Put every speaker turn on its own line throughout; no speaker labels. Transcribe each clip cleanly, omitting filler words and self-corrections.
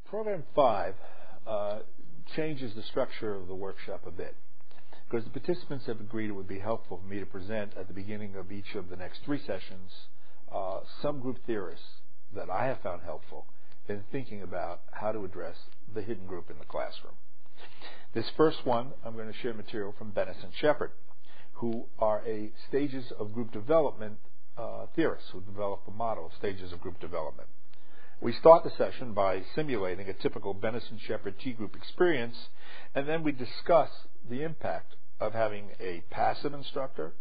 Program 5 changes the structure of the workshop a bit, because the participants have agreed it would be helpful for me to present at the beginning of each of the next 3 sessions some group theorists that I have found helpful in thinking about how to address the hidden group in the classroom. This first one, I'm going to share material from Bennis and Shepard, who are a stages of group development theorists who develop a model of stages of group development. We start the session by simulating a typical Bennis and Shepard T-group experience, and then we discuss the impact of having a passive instructor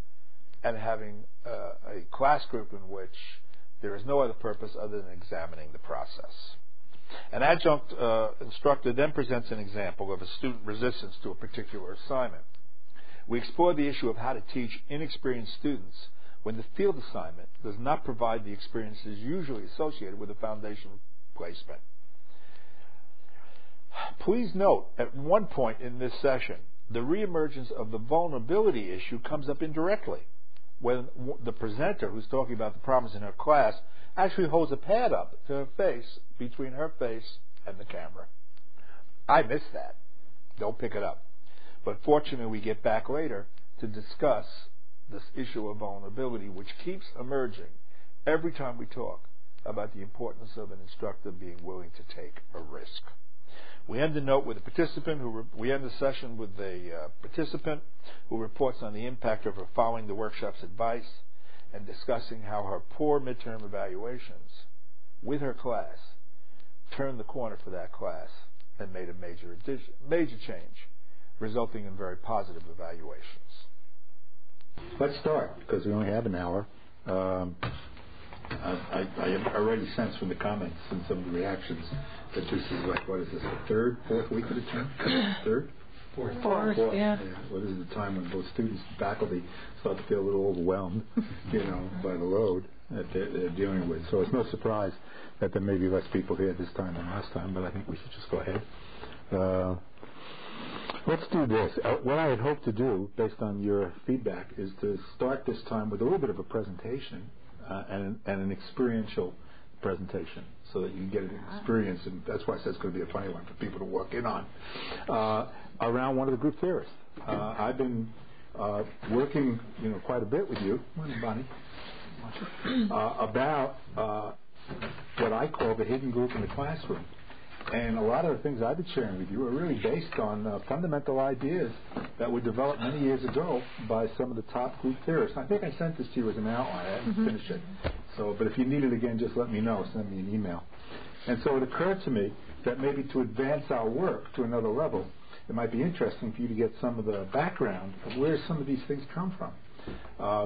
and having a class group in which there is no other purpose other than examining the process. An adjunct instructor then presents an example of a student resistance to a particular assignment. We explore the issue of how to teach inexperienced students when the field assignment does not provide the experiences usually associated with a foundation placement. Please note, at one point in this session, the re-emergence of the vulnerability issue comes up indirectly, when the presenter, who's talking about the problems in her class, actually holds a pad up to her face, between her face and the camera. I missed that. Don't pick it up. But fortunately, we get back later to discuss this issue of vulnerability, which keeps emerging every time we talk about the importance of an instructor being willing to take a risk. We end the note with a participant we end the session with a participant who reports on the impact of her following the workshop's advice and discussing how her poor midterm evaluations with her class turned the corner for that class and made a major change, resulting in very positive evaluations.
Let's start, because we only have an hour. I already sensed from the comments and some of the reactions that this is like, what is this, the fourth week of the term? Third?
Fourth, yeah.
Well, this is the time when both students and faculty start to feel a little overwhelmed, by the load that they're dealing with. So it's no surprise that there may be less people here this time than last time, but I think we should just go ahead. Let's do this. What I had hoped to do, based on your feedback, is to start this time with a little bit of a presentation and an experiential presentation, so that you can get an experience, and that's why I said it's going to be a funny one for people to walk in on, around one of the group theorists. I've been working, quite a bit with you, Bonnie, about what I call the hidden group in the classroom. And a lot of the things I've been sharing with you are really based on fundamental ideas that were developed many years ago by some of the top group theorists. I think I sent this to you as an outline. I haven't finished it. But if you need it again, just let me know. Send me an email. And so it occurred to me that maybe to advance our work to another level, it might be interesting for you to get some of the background of where some of these things come from.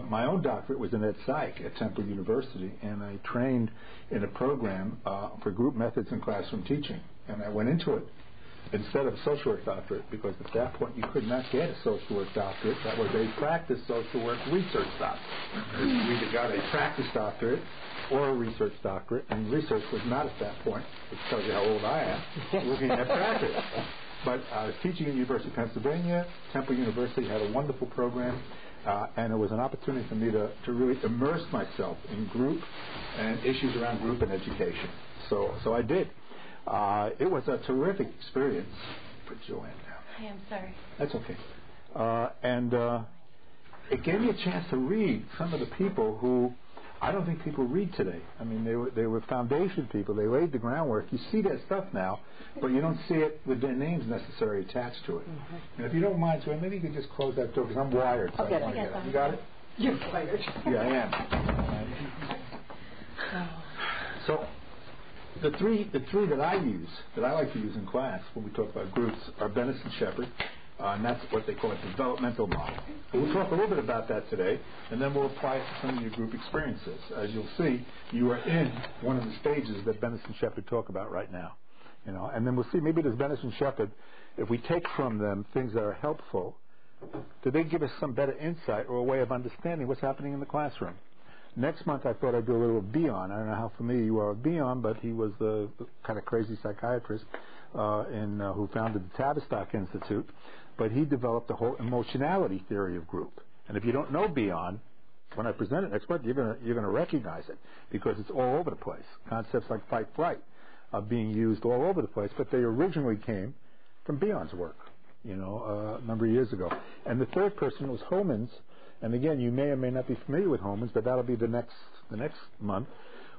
My own doctorate was in Ed Psych at Temple University, and I trained in a program for group methods in classroom teaching. And I went into it instead of a social work doctorate, because at that point you could not get a social work doctorate. That was a practice social work research doctorate. You either got a practice doctorate or a research doctorate, and research was not at that point, which tells you how old I am, looking at practice. But I was teaching at the University of Pennsylvania. Temple University had a wonderful program. And it was an opportunity for me to really immerse myself in group and issues around group and education. So I did. It was a terrific experience. Put Joanne down.
I am sorry.
That's okay. And it gave me a chance to read some of the people who I don't think people read today. I mean, they were foundation people. They laid the groundwork. You see that stuff now, but you don't see it with their names necessarily attached to it. And if you don't mind, Joanne, maybe you could just close that door, because I'm wired. So
I guess
you got it?
You're wired.
Yeah, I am. So the three that I like to use in class when we talk about groups are Bennis and Shepard. And that's what they call a developmental model. And we'll talk a little bit about that today, and then we'll apply it to some of your group experiences. As you'll see, you are in one of the stages that Bennis and Shepard talk about right now. And then we'll see, maybe there's Bennis and Shepard, if we take from them things that are helpful, do they give us some better insight or a way of understanding what's happening in the classroom? Next month, I thought I'd do a little of Bion. I don't know how familiar you are with Bion, but he was the kind of crazy psychiatrist who founded the Tavistock Institute. But he developed the whole emotionality theory of group. And if you don't know Bion, when I present it next month, you're going to recognize it, because it's all over the place. Concepts like fight, flight, being used all over the place, but they originally came from Beyond's work, a number of years ago. And the third person was Holman's, and again, you may or may not be familiar with Holman's, but that'll be the next month,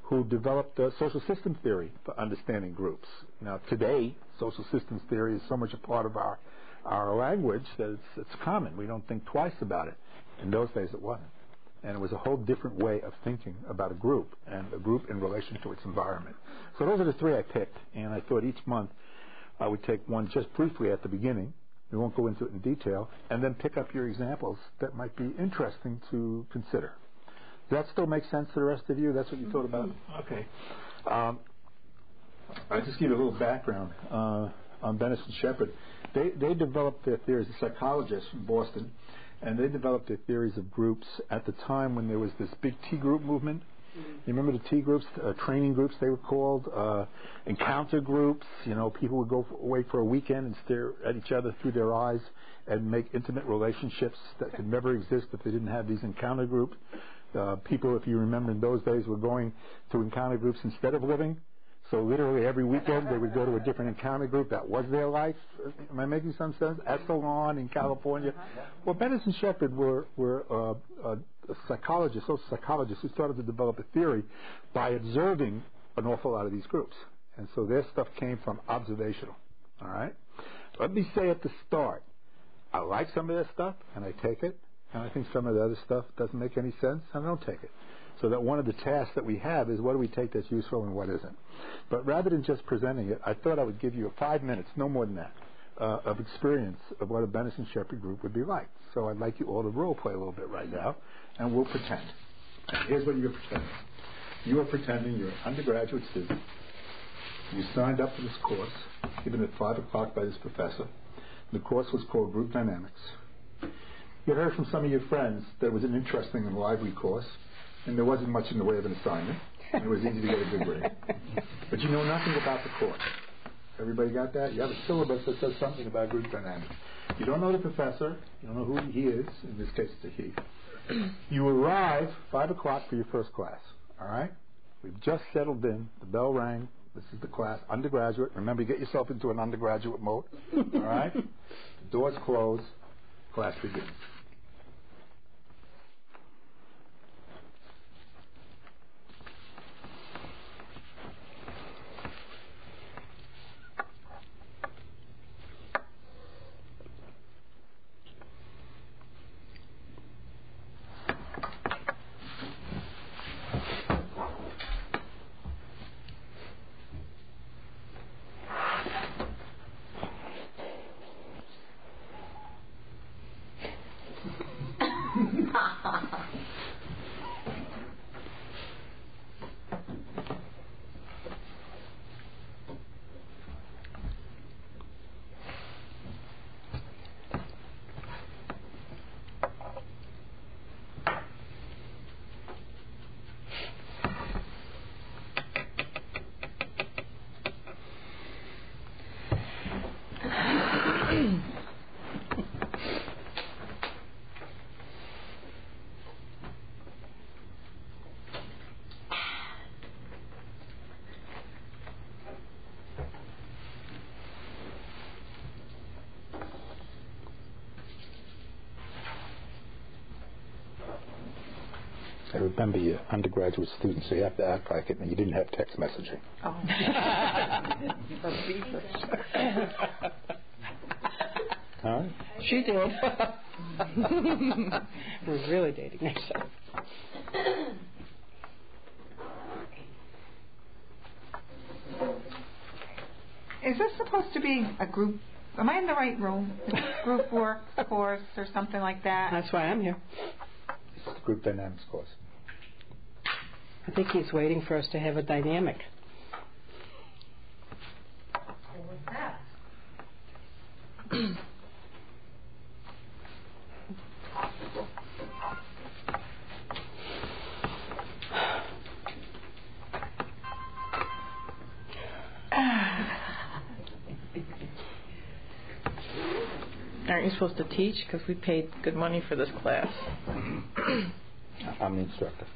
who developed social systems theory for understanding groups. Now, today, social systems theory is so much a part of our language that it's common. We don't think twice about it. In those days, it wasn't. And it was a whole different way of thinking about a group, and a group in relation to its environment. So those are the three I picked, and I thought each month I would take one just briefly at the beginning. We won't go into it in detail, and then pick up your examples that might be interesting to consider. Does that still make sense to the rest of you? That's what you thought about? Okay. I'll just give you a little background on Bennis and Shepard. They developed their theories, a psychologist from Boston, and they developed their theories of groups at the time when there was this big T group movement. You remember the T groups, training groups they were called, encounter groups. People would go away for a weekend and stare at each other through their eyes and make intimate relationships that could never exist if they didn't have these encounter groups. People, if you remember in those days, were going to encounter groups instead of living. So literally every weekend they would go to a different encounter group. That was their life. Am I making some sense? Esalen in California. Well, Bennis and Shepard were social psychologists who started to develop a theory by observing an awful lot of these groups. And so their stuff came from observational. All right? Let me say at the start, I like some of their stuff, and I take it. And I think some of the other stuff doesn't make any sense, and I don't take it. So that one of the tasks that we have is what do we take that's useful and what isn't. But rather than just presenting it, I thought I would give you 5 minutes, no more than that, of experience of what a Bennis and Shepard group would be like. So I'd like you all to role play a little bit right now, and we'll pretend. And here's what you're pretending. You are pretending you're an undergraduate student. You signed up for this course, given at 5 o'clock by this professor. The course was called Group Dynamics. You heard from some of your friends that it was an interesting and lively course, and there wasn't much in the way of an assignment, and it was easy to get a good grade. But you know nothing about the course. Everybody got that? You have a syllabus that says something about group dynamics. You don't know the professor. You don't know who he is. In this case, it's a he. You arrive 5 o'clock for your first class. All right? We've just settled in. The bell rang. This is the class. Undergraduate. Remember, get yourself into an undergraduate mode. All right? The doors close. Class begins. I remember you're undergraduate students, so you have to act like it, and you didn't have text messaging.
Oh.
Huh?
She did. We're really dating ourselves.
Is this supposed to be a group? Am I in the right room? Is this group work course or something like that?
That's why I'm here.
It's the group dynamics course.
I think he's waiting for us to have a dynamic.
What was that?
Aren't you supposed to teach? Because we paid good money for this class.
I'm the instructor.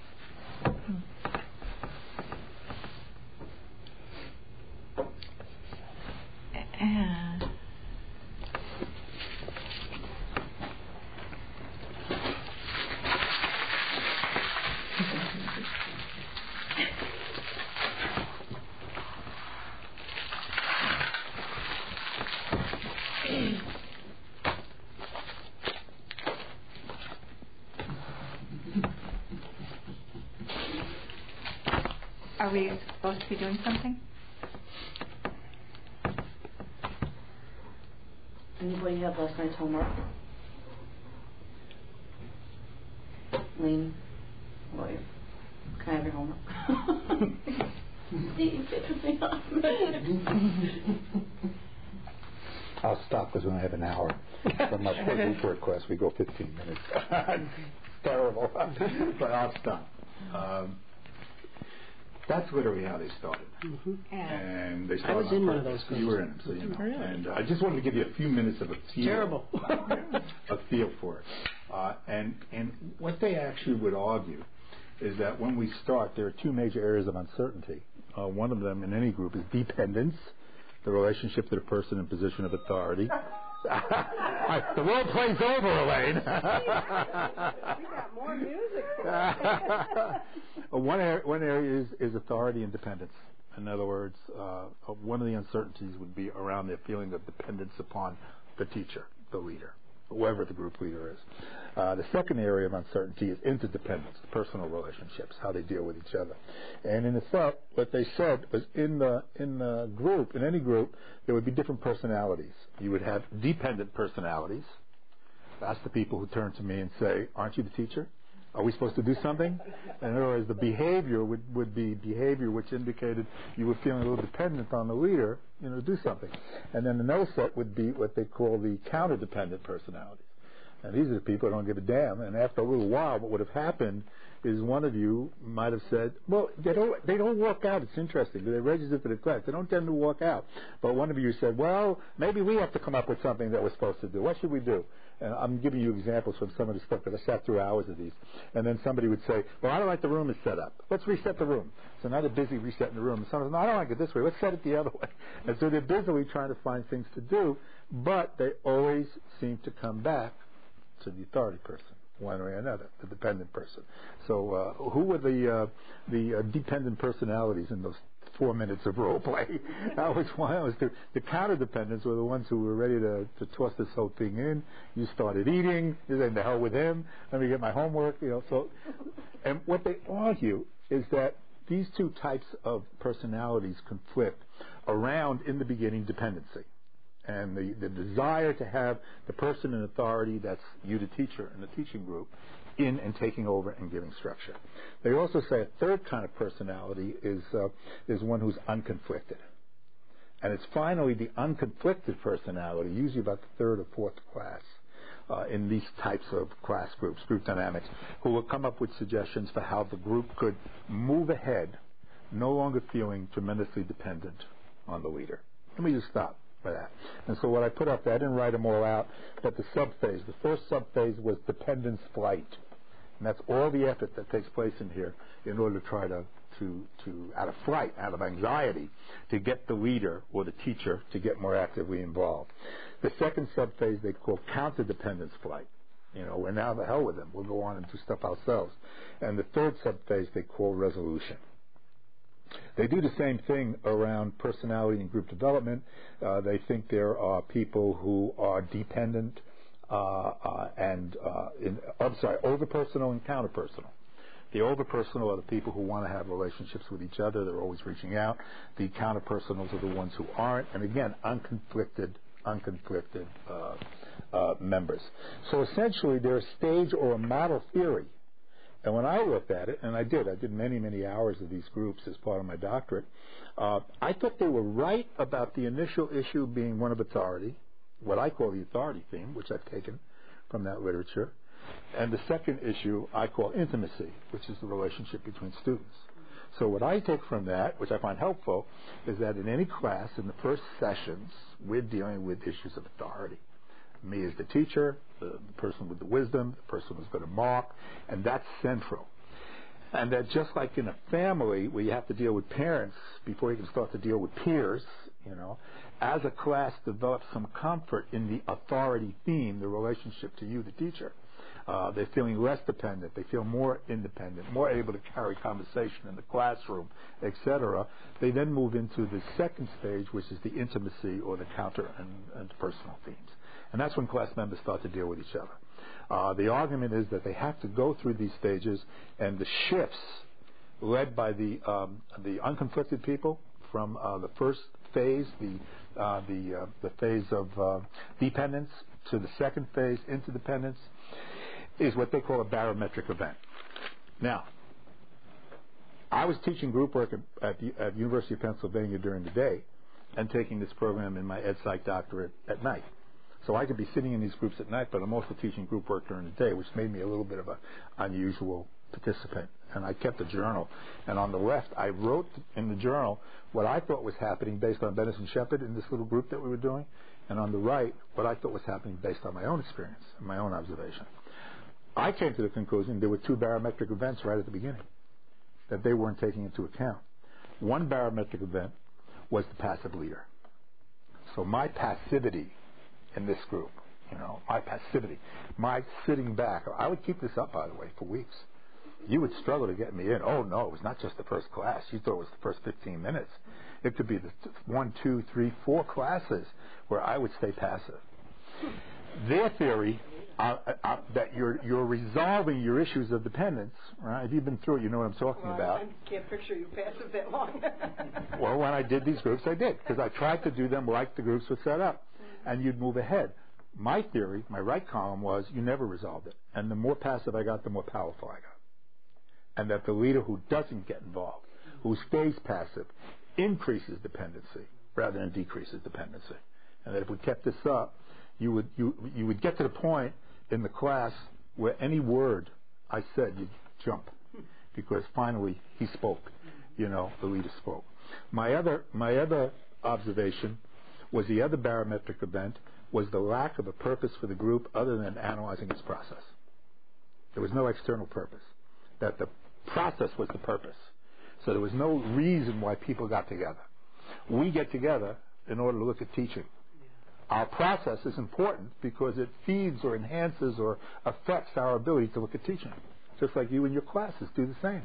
Are we supposed to be doing something?
Anybody have last night's homework? Lane, Lloyd, can I have your homework? Steve, get me on.
I'll stop because we only have an hour. From my first report class, we go 15 minutes. Terrible. But I'll stop. That's literally how they started.
Mm-hmm.
And they started.
I was in one of those groups.
You were in them, so you know.
Really?
And I just wanted to give you a few minutes of a feel.
Terrible.
A feel for it. And what they actually would argue is that when we start, there are two major areas of uncertainty. One of them in any group is dependence, the relationship to the person in position of authority. The role play's over, Elaine.
We got more music.
One area is authority and dependence. In other words, one of the uncertainties would be around their feeling of dependence upon the teacher, the leader, whoever the group leader is. The second area of uncertainty is interdependence, personal relationships, how they deal with each other. And in effect, what they said was in the group, in any group, there would be different personalities. You would have dependent personalities. That's the people who turn to me and say, "Aren't you the teacher? Are we supposed to do something?" In other words, the behavior would be behavior which indicated you were feeling a little dependent on the leader, to do something. And then another set would be what they call the counter-dependent personalities. And these are the people who don't give a damn. And after a little while, what would have happened is one of you might have said, "Well, they don't work out. It's interesting. They register for the class. They don't tend to work out." But one of you said, "Well, maybe we have to come up with something that we're supposed to do. What should we do?" And I'm giving you examples from some of the stuff because I sat through hours of these. And then somebody would say, "Well, I don't like the room is set up. Let's reset the room." So now they're busy resetting the room. And someone says, "No, I don't like it this way. Let's set it the other way." And so they're busily trying to find things to do, but they always seem to come back to the authority person, one way or another, the dependent person. So who were the dependent personalities in those 4 minutes of role play? That was one. That was the counter dependents were the ones who were ready to toss this whole thing in. You started eating. You said, "The hell with him. Let me get my homework." So, and what they argue is that these two types of personalities conflict around, in the beginning, dependency. And the desire to have the person in authority, that's you, the teacher, in the teaching group, in and taking over and giving structure. They also say a third kind of personality is one who's unconflicted. And it's finally the unconflicted personality, usually about the third or fourth class, in these types of class groups, group dynamics, who will come up with suggestions for how the group could move ahead, no longer feeling tremendously dependent on the leader. Let me just stop for that. And so what I put up there, I didn't write them all out, but the subphase, the first subphase was dependence flight. And that's all the effort that takes place in here in order to try to out of flight, out of anxiety, to get the leader or the teacher to get more actively involved. The second subphase they call counter-dependence flight. We're now the hell with them. We'll go on and do stuff ourselves. And the third subphase they call resolution. They do the same thing around personality and group development. They think there are people who are dependent overpersonal and counterpersonal. The overpersonal are the people who want to have relationships with each other. They're always reaching out. The counterpersonals are the ones who aren't. And again, unconflicted members. So essentially, they're a stage or a model theory. And when I looked at it, and I did many, many hours of these groups as part of my doctorate, I thought they were right about the initial issue being one of authority, what I call the authority theme, which I've taken from that literature. And the second issue I call intimacy, which is the relationship between students. So what I take from that, which I find helpful, is that in any class, in the first sessions, we're dealing with issues of authority. Me as the teacher, the person with the wisdom, the person who's going to mark, and that's central. And that just like in a family where you have to deal with parents before you can start to deal with peers, as a class develops some comfort in the authority theme, the relationship to you, the teacher, they're feeling less dependent. They feel more independent, more able to carry conversation in the classroom, etc. They then move into the second stage, which is the intimacy or the counter and personal themes. And that's when class members start to deal with each other. The argument is that they have to go through these stages, and the shifts led by the unconflicted people from the first phase, the phase of dependence, to the second phase, into dependence, is what they call a barometric event. Now, I was teaching group work at the University of Pennsylvania during the day and taking this program in my Ed Psych doctorate at night. So I could be sitting in these groups at night, but I'm also teaching group work during the day, which made me a little bit of an unusual participant. And I kept a journal. And on the left, I wrote in the journal what I thought was happening based on Bennis and Shepard in this little group that we were doing. And on the right, what I thought was happening based on my own experience and my own observation. I came to the conclusion there were two barometric events right at the beginning that they weren't taking into account. One barometric event was the passive leader. So my passivity in this group, my passivity, my sitting back. I would keep this up, by the way, for weeks. You would struggle to get me in. Oh, no, it was not just the first class. You thought it was the first 15 minutes. It could be the 1, 2, 3, 4 classes where I would stay passive. Their theory that you're resolving your issues of dependence, right? If you've been through it, you know what I'm talking about.
I can't picture you passive that long.
Well, when I did these groups, I did, because I tried to do them like the groups were set up, and you'd move ahead. My theory, my right column, was you never resolved it. And the more passive I got, the more powerful I got. And that the leader who doesn't get involved, who stays passive, increases dependency rather than decreases dependency. And that if we kept this up, you would get to the point in the class where any word I said, you'd jump. Because finally he spoke. The leader spoke. My other observation was the other barometric event was the lack of a purpose for the group other than analyzing its process. There was no external purpose. That the process was the purpose. So there was no reason why people got together. We get together in order to look at teaching. Our process is important because it feeds or enhances or affects our ability to look at teaching. Just like you and your classes do the same.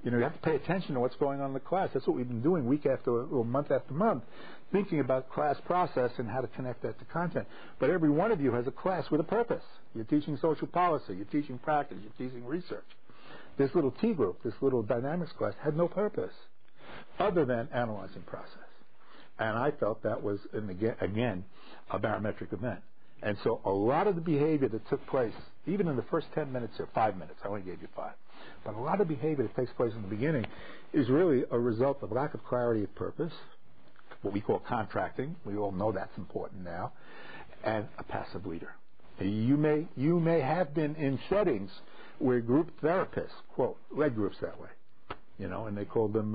You have to pay attention to what's going on in the class. That's what we've been doing week or month after month, thinking about class process and how to connect that to content. But every one of you has a class with a purpose. You're teaching social policy, you're teaching practice, you're teaching research. This little T group, this little dynamics class, had no purpose other than analyzing process. And I felt that was, again, a barometric event. And so a lot of the behavior that took place, even in the first 10 minutes or 5 minutes, I only gave you 5, but a lot of behavior that takes place in the beginning is really a result of lack of clarity of purpose, what we call contracting. We all know that's important now, and a passive leader. You may have been in settings where group therapists, quote, led groups that way. And they called them,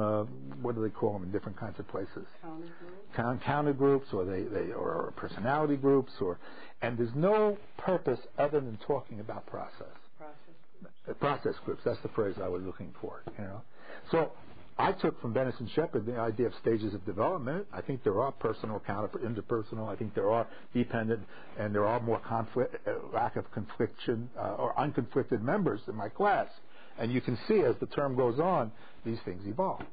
what do they call them in different kinds of places? Counter groups, or or personality groups, and there's no purpose other than talking about process. Process groups. That's the phrase I was looking for. So I took from Bennis and Shepard the idea of stages of development. I think there are personal, interpersonal. I think there are dependent, and there are more lack of confliction or unconflicted members in my class. And you can see as the term goes on, these things evolve.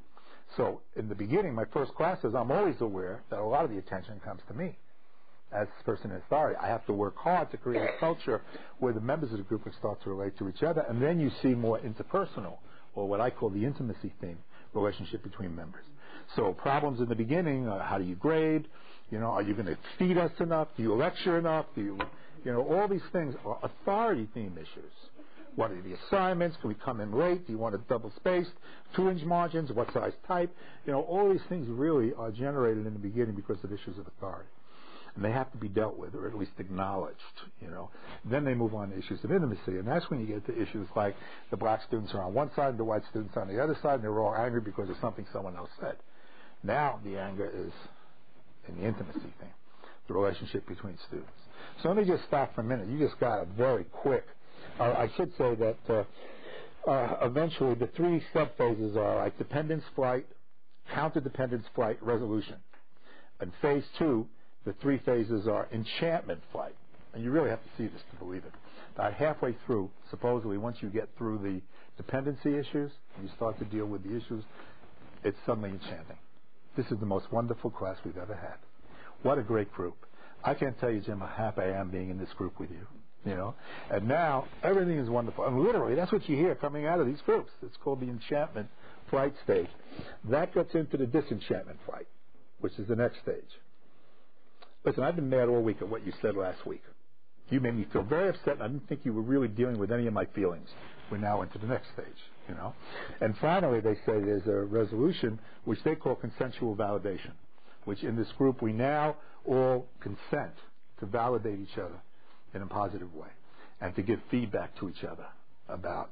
So in the beginning, my first classes, I'm always aware that a lot of the attention comes to me as this person in authority. I have to work hard to create a culture where the members of the group can start to relate to each other. And then you see more interpersonal, or what I call the intimacy theme, relationship between members. So problems in the beginning, how do you grade? Are you going to feed us enough? Do you lecture enough? All these things are authority theme issues. What are the assignments? Can we come in late? Do you want a double spaced? 2-inch margins? What size type? All these things really are generated in the beginning because of issues of authority. And they have to be dealt with, or at least acknowledged, Then they move on to issues of intimacy. And that's when you get to issues like the black students are on one side and the white students on the other side, and they're all angry because of something someone else said. Now the anger is in the intimacy thing, the relationship between students. So let me just stop for a minute. You just got a very quick... I should say that eventually the 3 subphases are like dependence flight, counter-dependence flight, resolution. In phase 2, the 3 phases are enchantment flight. And you really have to see this to believe it. About halfway through, supposedly, once you get through the dependency issues, and you start to deal with the issues, it's suddenly enchanting. This is the most wonderful class we've ever had. What a great group. I can't tell you, Jim, how happy I am being in this group with you. you know. And now everything is wonderful. And literally, that's what you hear coming out of these groups. It's called the enchantment flight stage. That gets into the disenchantment flight, which is the next stage. Listen, I've been mad all week at what you said last week. You made me feel very upset, and I didn't think you were really dealing with any of my feelings. We're now into the next stage, you know. And finally, they say there's a resolution, which they call consensual validation, which in this group we now all consent to validate each other in a positive way and to give feedback to each other about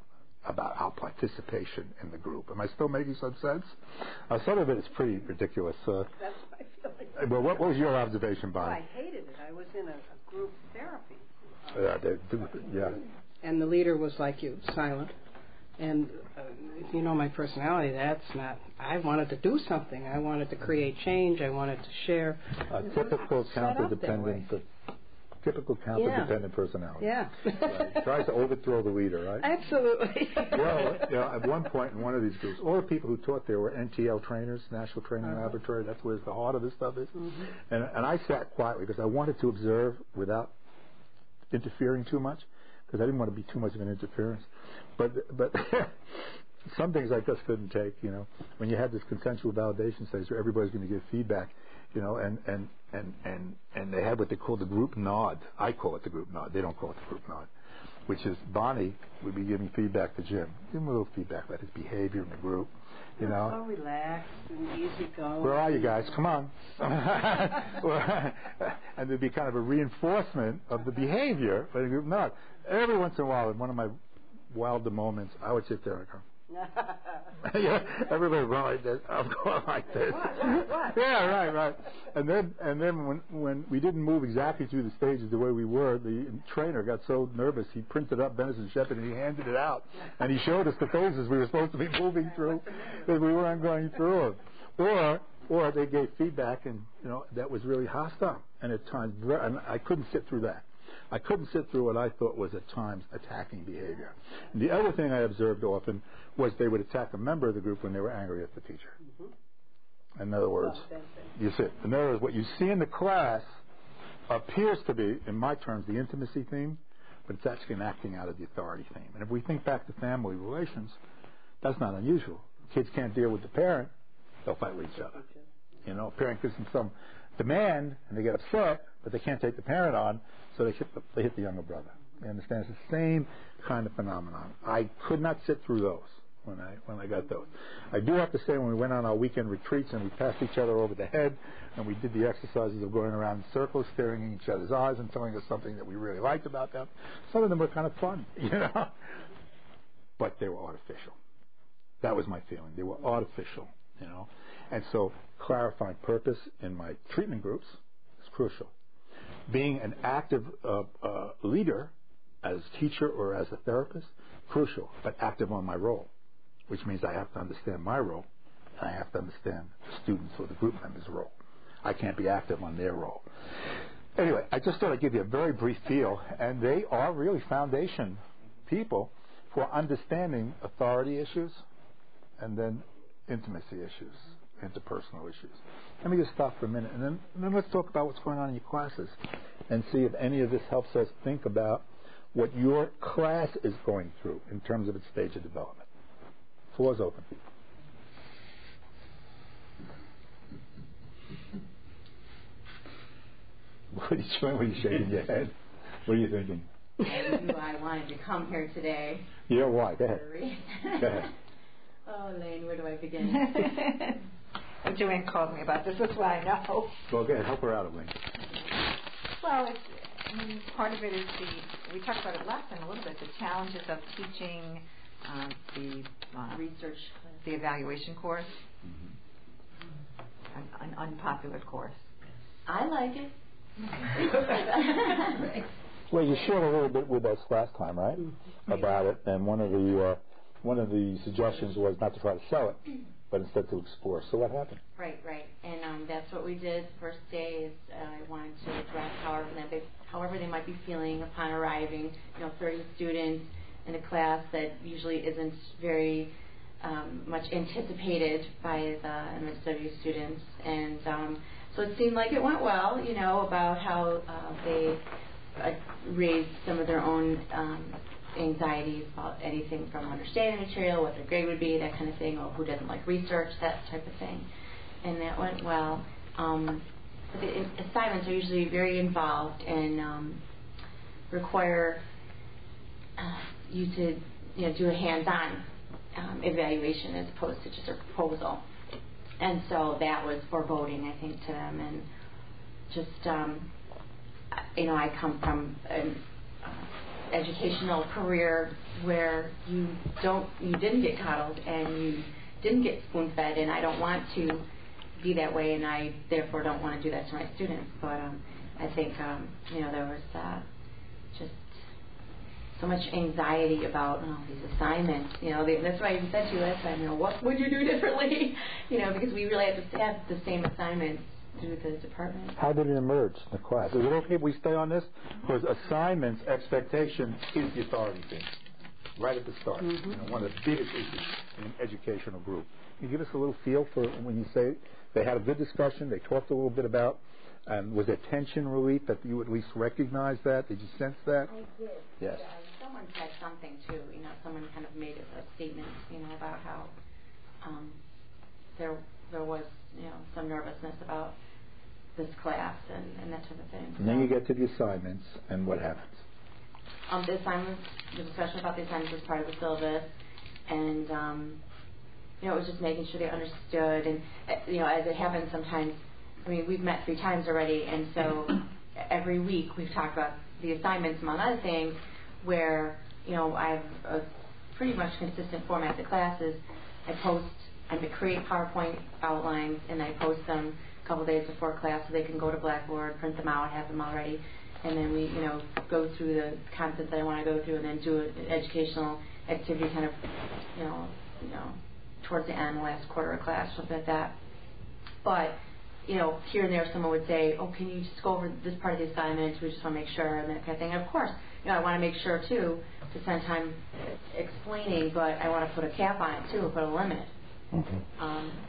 our participation in the group. Am I still making some sense? Some of it is pretty ridiculous.
That's my feeling.
Well, what was your observation, Bonnie?
Well, I hated it. I was in a group therapy.
Yeah.
And the leader was like you, silent. And if you know my personality, that's not. I wanted to do something. I wanted to create change. I wanted to share.
Typical counter-dependent personality.
Yeah.
Right. Tries to overthrow the leader, right?
Absolutely.
Well, you know, at one point in one of these groups, all the people who taught there were NTL trainers, National Training Laboratory. That's where the heart of this stuff is. Mm-hmm. And I sat quietly because I wanted to observe without interfering too much, because I didn't want to be too much of an interference. But some things I just couldn't take, you know. When you have this consensual validation stage where everybody's going to give feedback, you know, and they have what they call the group nod. I call it the group nod. They don't call it the group nod, which is Bonnie would be giving feedback to Jim. Give him a little feedback about his behavior in the group, you know.
So relaxed and easy going.
Where are you guys? Come on. And there'd be kind of a reinforcement of the behavior by the group nod. Every once in a while, in one of my wilder moments, I would sit there and go, yeah, everybody went like this. I'm going like this.
What?
Yeah, right. And then when we didn't move exactly through the stages the way we were, the trainer got so nervous he printed up Bennis and Shepard and he handed it out, and he showed us the phases we were supposed to be moving through because we weren't going through them. Or they gave feedback, and you know that was really hostile, and at times, and I couldn't sit through that. I couldn't sit through what I thought was at times attacking behavior. And the other thing I observed often was they would attack a member of the group when they were angry at the teacher. Mm-hmm. In other words, in other words, what you see in the class appears to be, in my terms, the intimacy theme, but it's actually an acting out of the authority theme. And if we think back to family relations, that's not unusual. Kids can't deal with the parent, they'll fight with each other. You know, a parent gives them some demand and they get upset, but they can't take the parent on, so they hit the younger brother. You understand? It's the same kind of phenomenon. I could not sit through those when I got those. I do have to say, when we went on our weekend retreats and we passed each other over the head and we did the exercises of going around in circles, staring in each other's eyes and telling us something that we really liked about them, some of them were kind of fun, you know, but they were artificial. That was my feeling. They were artificial, you know. And so clarifying purpose in my treatment groups is crucial. Being an active leader as a teacher or as a therapist, crucial, but active on my role, which means I have to understand my role and I have to understand the students or the group members' role. I can't be active on their role. Anyway, I just thought I'd give you a very brief feel, and they are really foundation people for understanding authority issues and then intimacy issues, interpersonal issues. Let me just stop for a minute, and then let's talk about what's going on in your classes and see if any of this helps us think about what your class is going through in terms of its stage of development. Floor's open. What are you shaking your head? What are you thinking?
I knew I wanted to come here today.
Yeah, why? Go ahead. Go ahead.
Oh, Elaine, where do I begin?
Joanne called me about this. That's why I know.
Well, go ahead. Help her out, Elaine.
Well, part of it is we talked about it last time a little bit, the challenges of teaching the
research,
the evaluation course,
mm-hmm.
an unpopular course.
I like it.
Well, you shared a little bit with us last time, right, about it, and one of the suggestions was not to try to sell it, but instead to explore. So what happened?
Right. And that's what we did. First day is I wanted to address however they might be feeling upon arriving. 30 students in a class that usually isn't very much anticipated by the MSW students, and so it seemed like it went well. About how they raise some of their own anxieties about anything from understanding material, what their grade would be, that kind of thing, or who doesn't like research, that type of thing. And that went well. But the assignments are usually very involved and require you to do a hands-on evaluation as opposed to just a proposal. And so that was foreboding, I think, to them. And just, I come from an educational career where you didn't get coddled and you didn't get spoon-fed, and I don't want to be that way, and I therefore don't want to do that to my students. But I think there was just so much anxiety about these assignments. That's why I even said to you last time, what would you do differently? Because we really had to have the same assignments through the department.
How did it emerge in the class? Is it okay if we stay on this? Because assignments, expectation is the authority thing, right at the start.
Mm-hmm.
One of the biggest issues in an educational group. Can you give us a little feel for when you say they had a good discussion, they talked a little bit about, and was there tension relief that you at least recognized that? Did you sense that?
I did.
Yes.
Yeah, someone said something too. Someone kind of made a statement, about how there was, some nervousness about this class and that type of thing.
And then you get to the assignments, and what happens?
The assignments, the discussion about the assignments was part of the syllabus, and it was just making sure they understood. And as it happens sometimes, we've met 3 times already, and so every week we've talked about the assignments, among other things, where I have a pretty much consistent format. The classes I create PowerPoint outlines, and I post them a couple days before class so they can go to Blackboard, print them out, have them already, and then we go through the content that I want to go through, and then do an educational activity kind of towards the end, the last quarter of class, something like that. But here and there someone would say, can you just go over this part of the assignment, we just want to make sure, and that kind of thing. And of course, I want to make sure too to spend time explaining, but I want to put a cap on it too, put a limit.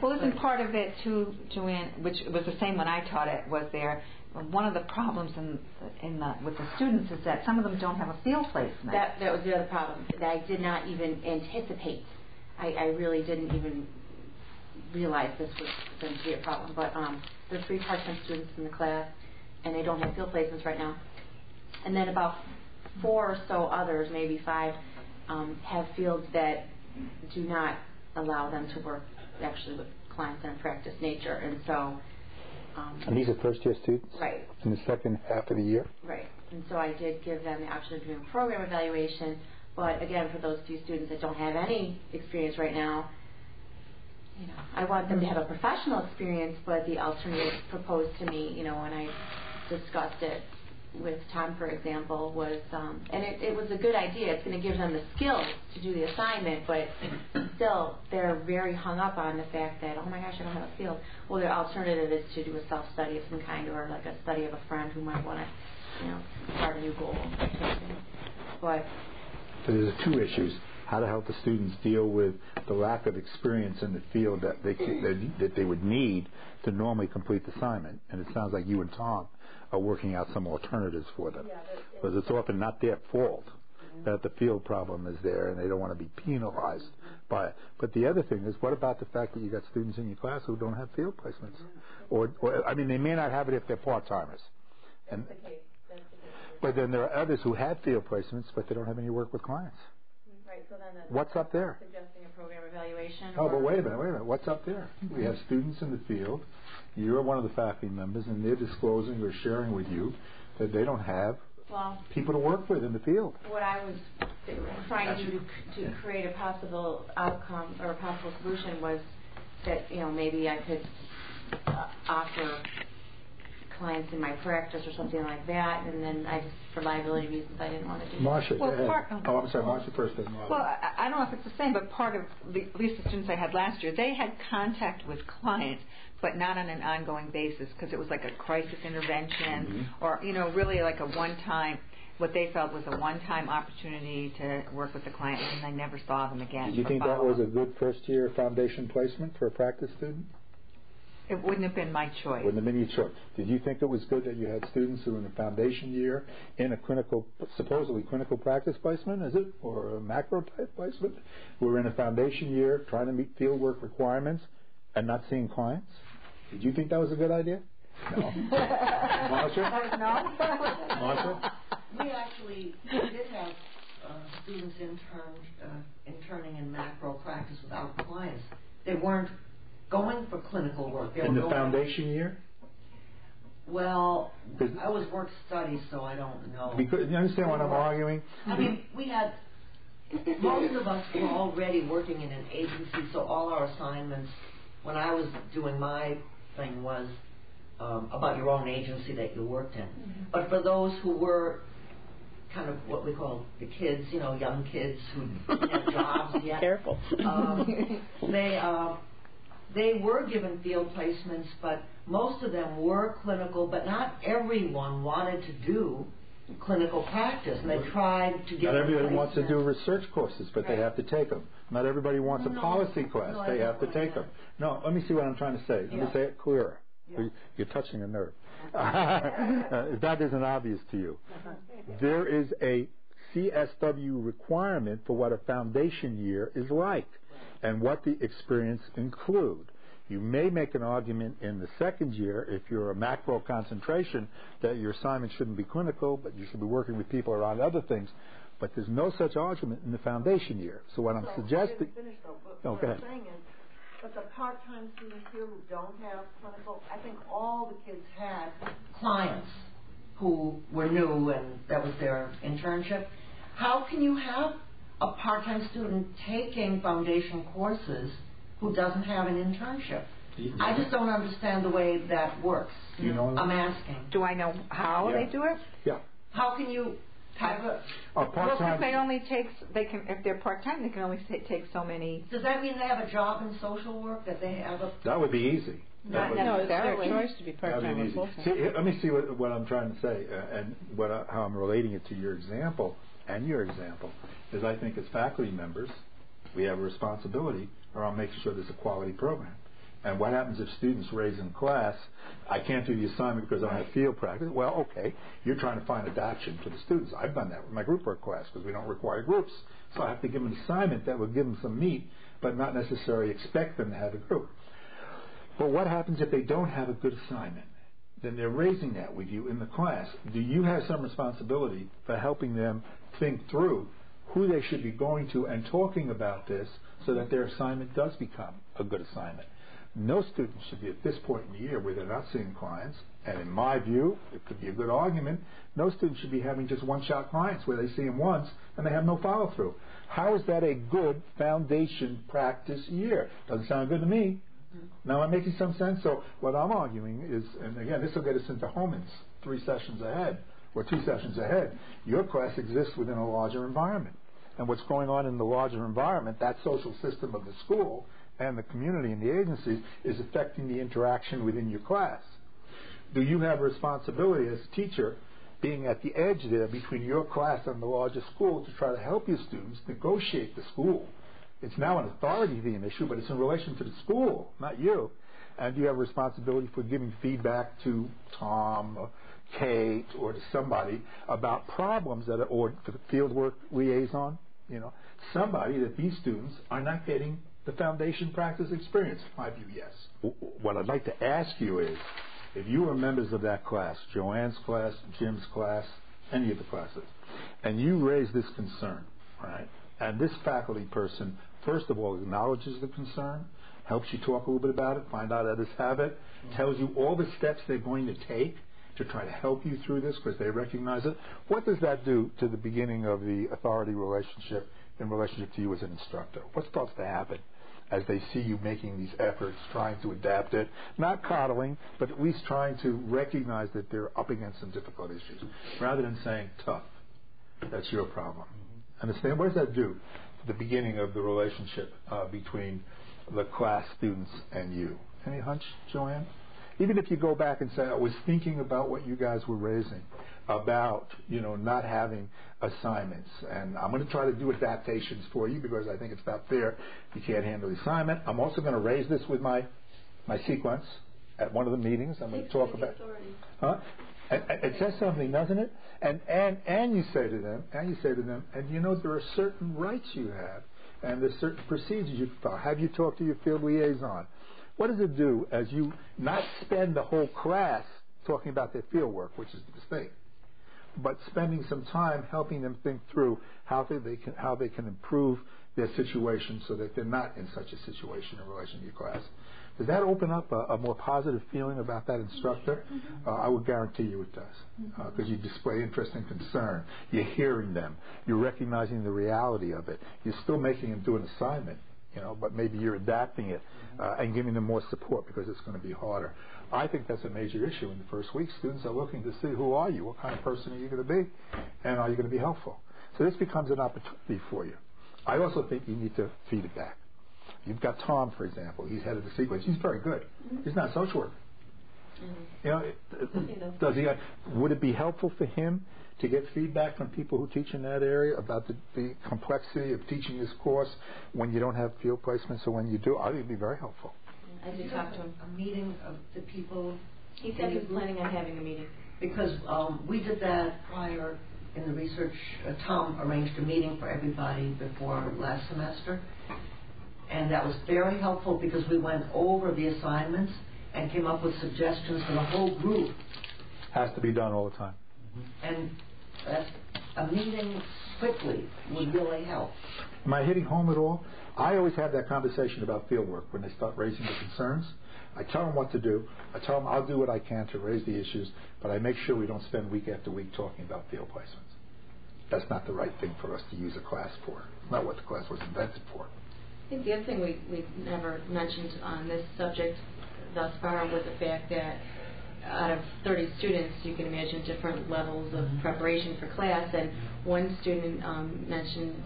Well, isn't part of it too, Joanne, which was the same when I taught it, was there one of the problems with the students is that some of them don't have a field placement.
That was the other problem that I did not even anticipate. I really didn't even realize this was going to be a problem. But there are 3 part-time students in the class, and they don't have field placements right now. And then about 4 or so others, maybe 5, have fields that do not allow them to work actually with clients in a practice nature. And so...
and these are first-year students?
Right.
In the second half of the year?
Right. And so I did give them the option of doing a program evaluation, but again, for those few students that don't have any experience right now, I want them to have a professional experience, but the alternative proposed to me, when I discussed it with Tom, for example, was, and it was a good idea. It's going to give them the skills to do the assignment, but still, they're very hung up on the fact that, oh my gosh, I don't have a field. Well, their alternative is to do a self-study of some kind, or like a study of a friend who might want to, start a new goal. But
so there's 2 issues: how to help the students deal with the lack of experience in the field that they would need to normally complete the assignment. And it sounds like you and Tom are working out some alternatives for them, because it's often not their fault that the field problem is there, and they don't want to be penalized by it. But the other thing is, what about the fact that you got students in your class who don't have field placements, or they may not have it if they're part-timers, and but then there are others who have field placements, but they don't have any work with clients.
right, so then
what's up there?
Suggesting a program evaluation.
Oh, but wait a minute. What's up there? We have students in the field. You're one of the faculty members, and they're disclosing or sharing with you that they don't have people to work with in the field.
What I was trying to do to create a possible outcome or a possible solution was that maybe I could offer clients in my practice or something like that, and then I just, for liability reasons, I didn't want to do
Marcia,
that.
go ahead. I'm sorry, Marcia first.
Well, I don't know if it's the same, but part of, at least the students I had last year, they had contact with clients, but not on an ongoing basis, because it was like a crisis intervention, or, really like a one-time, what they felt was a one-time opportunity to work with the client, and I never saw them again.
Do you think that was a good first-year foundation placement for a practice student?
It wouldn't have been my choice.
Wouldn't have been your choice. Did you think it was good that you had students who were in the foundation year in a supposedly clinical practice placement, is it, or a macro type placement, who were in a foundation year trying to meet fieldwork requirements and not seeing clients? Did you think that was a good idea? No. Marsha?
No.
Marsha?
We actually did have students interning in macro practice without clients. They weren't going for clinical work. They
In
were
the foundation year?
Well, I was work study, so I don't know.
Because, you understand what I'm arguing?
I mean, we had, most of us were already working in an agency, so all our assignments, when I was doing my thing, was about your own agency that you worked in. Mm-hmm. But for those who were kind of what we call the kids, you know, young kids who didn't have jobs yet.
Careful.
They were given field placements, but most of them were clinical, but not everyone wanted to do clinical practice, and they tried to get.
Not everybody wants to do research courses, but they have to take them. Not everybody wants a policy class. They have to take them. No, let me see what I'm trying to say. Let me say it clearer. Yeah. You're touching a nerve. That isn't obvious to you. There is a CSW requirement for what a foundation year is like and what the experience include. You may make an argument in the second year, if you're a macro concentration, that your assignment shouldn't be clinical, but you should be working with people around other things. But there's no such argument in the foundation year. So what I'm suggesting...
What I'm saying is, but the part-time students here who don't have clinical, I think all the kids had clients who were new and that was their internship. How can you have a part-time student taking foundation courses who doesn't have an internship? I just don't understand the way that works.
You know,
I'm asking.
Do I know how they do it?
Yeah.
How can you have a
part-time?
Well, if they're part-time, they can only take so many.
Does that mean they have a job in social work, that they have a...
That would be easy.
No, it's their choice to be part-time or full-time.
See, let me see what I'm trying to say, and how I'm relating it to your example and your example, is I think as faculty members, we have a responsibility around making sure there's a quality program. And what happens if students raise in class, I can't do the assignment because I don't have field practice? Well, okay, you're trying to find adaptation for the students. I've done that with my group work class because we don't require groups. So I have to give them an assignment that will give them some meat, but not necessarily expect them to have a group. But what happens if they don't have a good assignment? Then they're raising that with you in the class. Do you have some responsibility for helping them think through who they should be going to and talking about this so that their assignment does become a good assignment? No student should be at this point in the year where they're not seeing clients, and in my view, it could be a good argument, no student should be having just one-shot clients where they see them once and they have no follow-through. How is that a good foundation practice year? Doesn't sound good to me. Now, am I making some sense? So what I'm arguing is, and again, this will get us into Holman's 3 sessions ahead, or 2 sessions ahead. Your class exists within a larger environment. And what's going on in the larger environment, that social system of the school and the community and the agencies, is affecting the interaction within your class. Do you have a responsibility as a teacher, being at the edge there between your class and the larger school, to try to help your students negotiate the school? It's now an authority theme issue, but it's in relation to the school, not you. And do you have a responsibility for giving feedback to Tom or Kate or to somebody about problems that are, or to the fieldwork liaison, somebody that these students are not getting the foundation practice experience? In my view, yes. What I'd like to ask you is, if you were members of that class, Joanne's class, Jim's class, any of the classes, and you raise this concern, right, and this faculty person, first of all, acknowledges the concern, helps you talk a little bit about it, find out others have it, tells you all the steps they're going to take to try to help you through this because they recognize it, what does that do to the beginning of the authority relationship in relationship to you as an instructor? What starts to happen as they see you making these efforts, trying to adapt it, not coddling, but at least trying to recognize that they're up against some difficult issues, rather than saying, tough, that's your problem. Understand? What does that do to the beginning of the relationship between the class students and you? Any hunch, Joanne? Even if you go back and say, I was thinking about what you guys were raising, about, not having assignments, and I'm going to try to do adaptations for you because I think it's not fair. You can't handle the assignment. I'm also going to raise this with my sequence, at one of the meetings. I'm going to talk about. It says something, doesn't it? And you say to them, and you know there are certain rights you have, and there's certain procedures you follow. Have you talked to your field liaison? What does it do as you not spend the whole class talking about their field work, which is the mistake, but spending some time helping them think through how they can improve their situation so that they're not in such a situation in relation to your class? Does that open up a more positive feeling about that instructor? I would guarantee you it does, because you display interest and concern. You're hearing them. You're recognizing the reality of it. You're still making them do an assignment, but maybe you're adapting it and giving them more support because it's going to be harder. I think that's a major issue in the first week. Students are looking to see who are you, what kind of person are you going to be, and are you going to be helpful? So this becomes an opportunity for you. I also think you need to feed it back. You've got Tom, for example. He's head of the sequence. He's very good. He's not a social worker. Does he? Would it be helpful for him to get feedback from people who teach in that area about the complexity of teaching this course when you don't have field placements, or when you do? I think it'd be very helpful.
I did talk to him.
A meeting of the people.
He said he was planning on having a meeting.
Because we did that prior in the research. Tom arranged a meeting for everybody before last semester. And that was very helpful because we went over the assignments and came up with suggestions for the whole group.
Has to be done all the time.
And a meeting quickly would really help.
Am I hitting home at all? I always have that conversation about fieldwork when they start raising the concerns. I tell them what to do. I tell them I'll do what I can to raise the issues, but I make sure we don't spend week after week talking about field placements. That's not the right thing for us to use a class for. It's not what the class was invented for.
I think the other thing we never mentioned on this subject thus far was the fact that out of 30 students, you can imagine different levels of preparation for class, and one student mentioned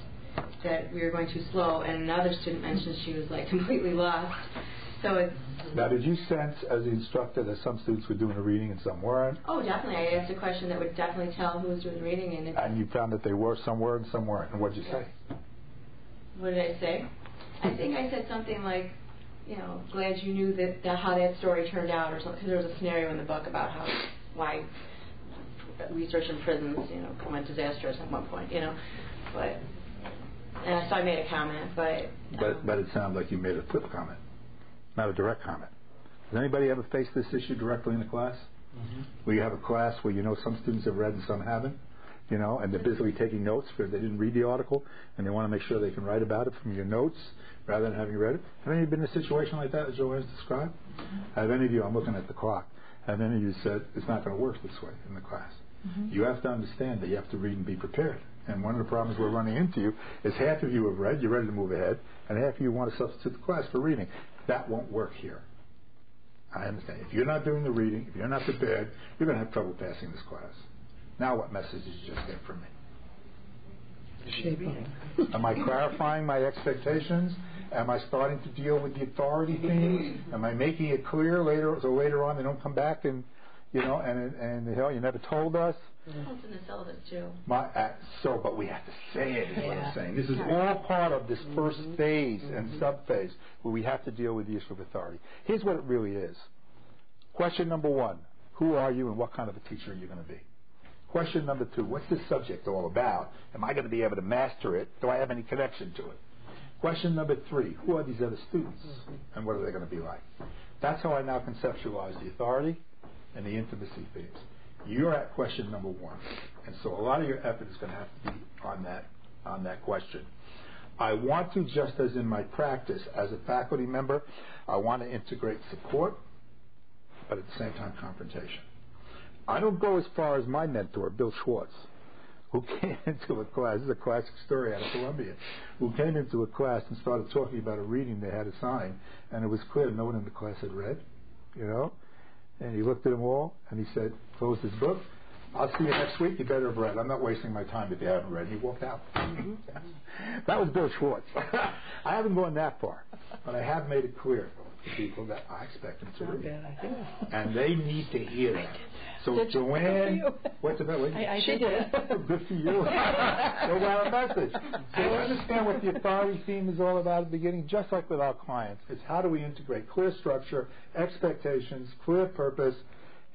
that we were going too slow, and another student mentioned she was like completely lost. So it's...
Now, did you sense as the instructor that some students were doing the reading and some weren't?
Oh, definitely. I asked a question that would definitely tell who was doing the reading. And
you found that they were, some were, and some weren't. And what did you say?
What did I say? I think I said something like, glad you knew that how that story turned out, or something. Because there was a scenario in the book about why research in prisons, went disastrous at one point, But so I made a comment,
but it sounded like you made a flip comment, not a direct comment. Has anybody ever faced this issue directly in the class? Where you have a class where some students have read and some haven't, and they're busily taking notes because they didn't read the article, and they want to make sure they can write about it from your notes rather than having read it. Have any of you been in a situation like that, as Joanne's described? Have any of you, I'm looking at the clock, have any of you said it's not going to work this way in the class? You have to understand that you have to read and be prepared. And one of the problems we're running into is half of you have read, you're ready to move ahead, and half of you want to substitute the class for reading. That won't work here. I understand. If you're not doing the reading, if you're not prepared, you're going to have trouble passing this class. Now what message did you just get from me?
Shaping.
Am I clarifying my expectations? Am I starting to deal with the authority theme? Am I making it clear so later on they don't come back and you never told us?
It's in the syllabus too.
But we have to say it, is what I'm saying. This is all part of this first phase and sub-phase where we have to deal with the issue of authority. Here's what it really is. Question number 1, who are you and what kind of a teacher are you going to be? Question number 2, what's this subject all about? Am I going to be able to master it? Do I have any connection to it? Question number 3, who are these other students and what are they going to be like? That's how I now conceptualize the authority and the intimacy themes. You're at question number 1, and so a lot of your effort is going to have to be on that question. I want to, just as in my practice as a faculty member, I want to integrate support, but at the same time confrontation. I don't go as far as my mentor, Bill Schwartz, who came into a class, this is a classic story out of Columbia, who came into a class and started talking about a reading they had assigned, and it was clear no one in the class had read, And he looked at them all, and he said, closed his book. I'll see you next week. You better have read. I'm not wasting my time if you haven't read. He walked out. That was Bill Schwartz. I haven't gone that far, but I have made it clear. the people that I expect them to read.
Bad idea.
And they need to hear that. So
Did you?
Joanne, what's the matter?
I did it.
Good for you. Go by a message. So understand what the authority theme is all about at the beginning, just like with our clients. It's how do we integrate clear structure, expectations, clear purpose,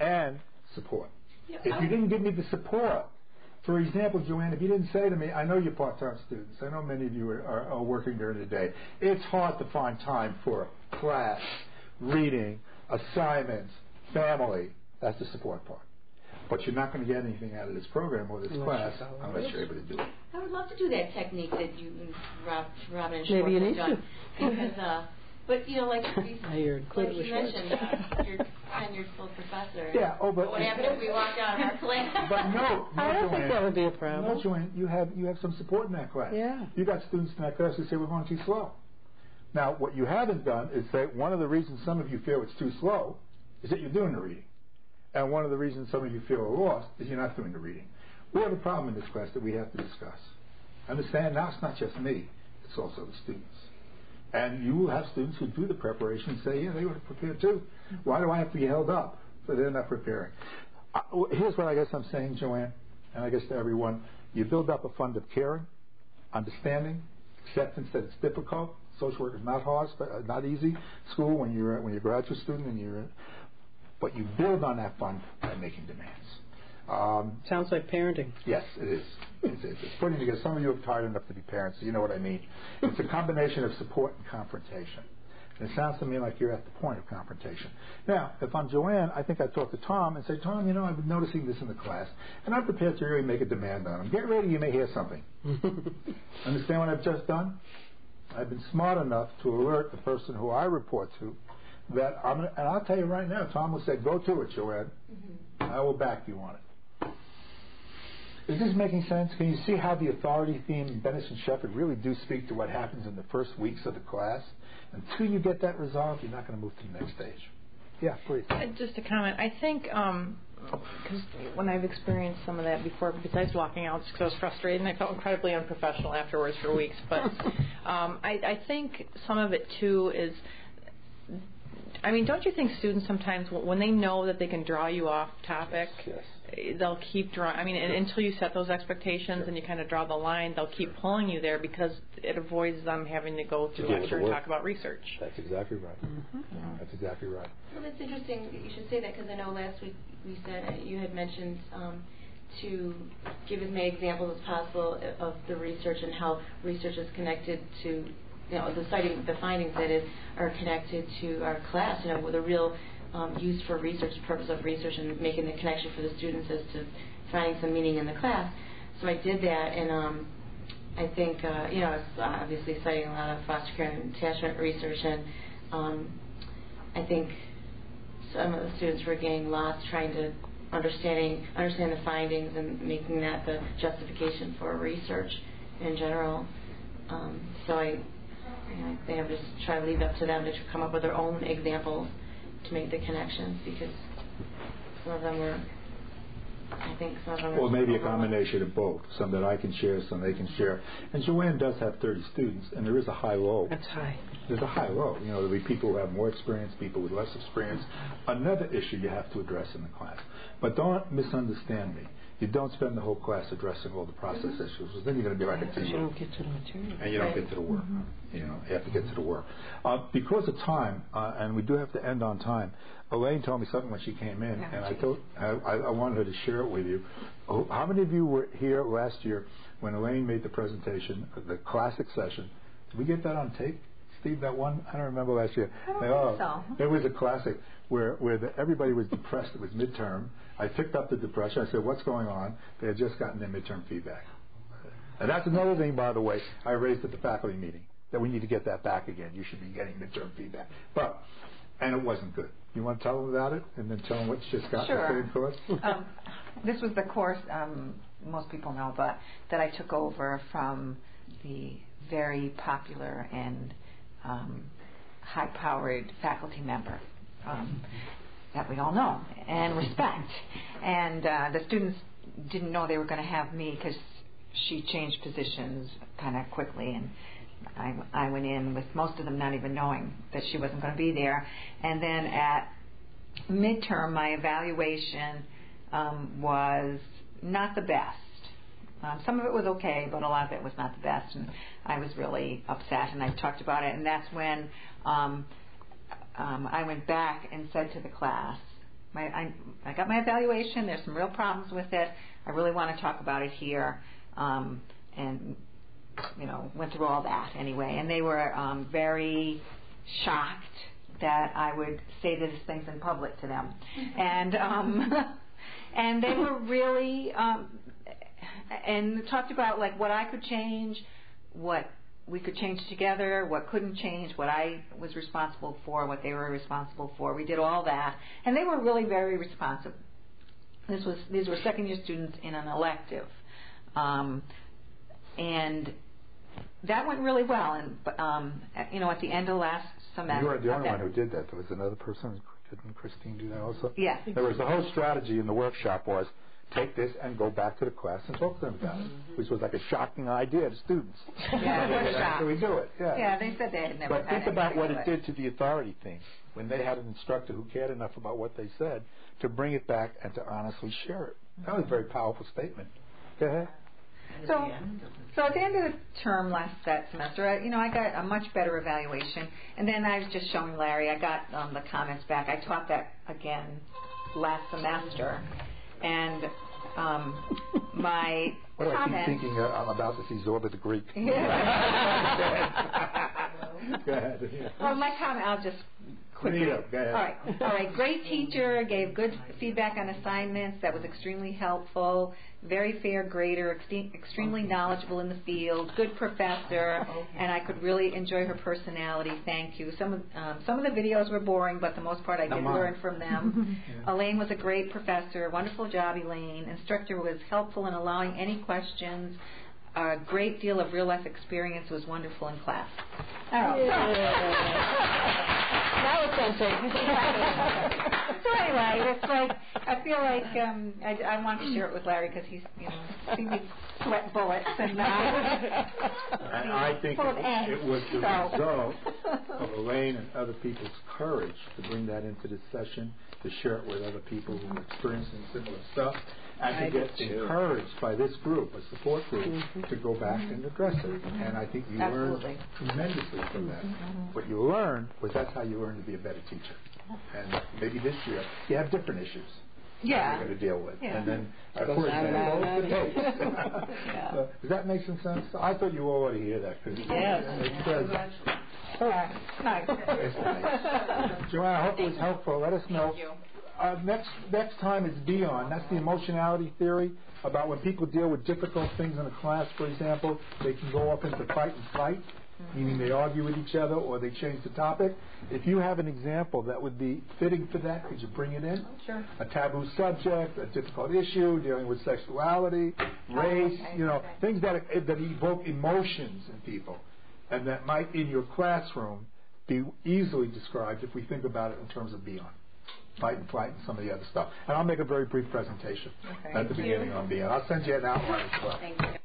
and support.
Yeah,
If you didn't give me the support, for example, Joanne, if you didn't say to me, I know you're part-time students, I know many of you are working during the day, it's hard to find time for class, reading, assignments, family. That's the support part. But you're not going to get anything out of this program or this class unless you're able to do it.
I would love to do that technique that you and Robin and
Maybe
Short
you
have
need
done.
to.
Because, but you know, like
You're
like you mentioned, you're a tenured full professor.
Yeah. Oh, but
what happened if we walked out of our class?
But no,
I don't
Joanne,
think that would be a problem.
No, Joanne, you have some support in that class.
Yeah.
You got students in that class who say we're going too slow. Now, what you haven't done is say one of the reasons some of you feel it's too slow is that you're doing the reading. And one of the reasons some of you feel are lost is you're not doing the reading. We have a problem in this class that we have to discuss. Understand, now it's not just me, it's also the students. And you will have students who do the preparation and say, yeah, they would have prepared too. Why do I have to be held up? So they're not preparing. Here's what I guess I'm saying, Joanne, and I guess to everyone. You build up a fund of caring, understanding, acceptance that it's difficult. Social work is not hard, not easy. School, when you're a graduate student, but you build on that fund by making demands.
Sounds like parenting.
Yes, it is. It's putting together. Some of you are tired enough to be parents, so you know what I mean. It's a combination of support and confrontation. And it sounds to me like you're at the point of confrontation. Now, if I'm Joanne, I think I'd talk to Tom and say, Tom, I've been noticing this in the class, and I'm prepared to really make a demand on him. Get ready, you may hear something. Understand what I've just done? I've been smart enough to alert the person who I report to that and I'll tell you right now, Tom will say, go to it, Joanne. I will back you on it. Is this making sense? Can you see how the authority theme in Bennis and Shepard really do speak to what happens in the first weeks of the class? Until you get that resolved, you're not going to move to the next stage. Yeah, please.
Just a comment. I think, because when I've experienced some of that before, besides walking out because I was frustrated and I felt incredibly unprofessional afterwards for weeks, but I think some of it, too, is, don't you think students sometimes, when they know that they can draw you off topic,
yes.
They'll keep drawing, until you set those expectations and you kind of draw the line, they'll keep pulling you there because it avoids them having to go through lecture and talk about research.
That's exactly right.
Mm-hmm.
That's exactly right.
Well, it's interesting that you should say that because I know last week we said, you had mentioned to give as many examples as possible of the research and how research is connected to the findings that are connected to our class, with a real use for research, purpose of research, and making the connection for the students as to finding some meaning in the class. So I did that, and I think, I was obviously citing a lot of foster care and attachment research, and I think some of the students were getting lost trying to understand the findings and making that the justification for research in general. So I think I just try to leave it up to them to come up with their own examples to make the connections, because some of them were,
Or maybe a combination of both, some that I can share, some they can share. And Joanne does have 30 students, and there is a high-low.
That's high.
There's a high-low. There'll be people who have more experience, people with less experience. Another issue you have to address in the class. But don't misunderstand me. You don't spend the whole class addressing all the process issues, because then you're going to be like a team.
You don't get to the material.
And you don't get to the work. You have to get to the work. Because of time, and we do have to end on time, Elaine told me something when she came in, and I wanted her to share it with you. How many of you were here last year when Elaine made the presentation, the classic session? Did we get that on tape? Steve, that one? I don't remember last year.
I don't think so.
It was a classic where everybody was depressed. It was midterm. I picked up the depression. I said, what's going on? They had just gotten their midterm feedback. And that's another thing, by the way, I raised at the faculty meeting, that we need to get that back again. You should be getting midterm feedback. And it wasn't good. You want to tell them about it and then tell them what you just got?
Sure.
Course?
This was the course, most people know, but that I took over from the very popular and high-powered faculty member that we all know and respect. And the students didn't know they were going to have me because she changed positions kind of quickly, and I went in with most of them not even knowing that she wasn't going to be there. And then at midterm, my evaluation was not the best. Some of it was okay, but a lot of it was not the best, and I was really upset, and I talked about it, and that's when I went back and said to the class, I got my evaluation, there's some real problems with it, I really want to talk about it here, and went through all that anyway, and they were very shocked that I would say these things in public to them, and and they were really and talked about like what I could change, what we could change together, what couldn't change, what I was responsible for, what they were responsible for. We did all that, and they were really very responsive. These were second-year students in an elective, and that went really well. And at the end of last semester,
you weren't the only one who did that. There was another person. Didn't Christine do that also?
Yeah.
There was the whole strategy in the workshop was take this and go back to the class and talk to them about it, which was like a shocking idea to students.
Yeah,
so we do it. Yeah.
Yeah, they said they had never.
But think about what it did to the authority thing when they had an instructor who cared enough about what they said to bring it back and to honestly share it. That was a very powerful statement. Go ahead.
So at the end of the term that semester, I got a much better evaluation, and then I was just showing Larry. I got the comments back. I taught that again last semester, and my
what do I
comments.
keep thinking I'm about to absorb the Greek?
Go ahead.
Well, my comment, I'll just quickly.
Go ahead.
All right. Great teacher, gave good feedback on assignments. That was extremely helpful. Very fair grader, extremely knowledgeable in the field. Good professor, and I could really enjoy her personality. Thank you. Some of the videos were boring, but the most part I did learn from them. Elaine was a great professor. Wonderful job, Elaine. Instructor was helpful in allowing any questions. A great deal of real life experience, was wonderful in class.
That was something.
So anyway, it's like I feel like I want to share it with Larry because he's seen me sweat bullets and
I think it was the result of Elaine and other people's courage to bring that into this session, to share it with other people who are experiencing similar stuff, and to get encouraged by this group, a support group, to go back and address it. And I think you learned tremendously from that. What you learned was that's how you learn to be a better teacher. And maybe this year you have different issues that you're going to deal with. And then, for example, the case. Does that make some sense? I thought you all ought to hear that. Yes. It's nice. Joanna, I hope it was helpful. Let us know. Next time it's beyond. That's the emotionality theory about when people deal with difficult things in a class, for example, they can go up into fight and flight, meaning they argue with each other or they change the topic. If you have an example that would be fitting for that, could you bring it in?
Sure.
A taboo subject, a difficult issue, dealing with sexuality, race, things that evoke emotions in people and that might in your classroom be easily described if we think about it in terms of beyond. Fight and flight and some of the other stuff. And I'll make a very brief presentation at the beginning on beyond. I'll send you an outline as well.
Thank you.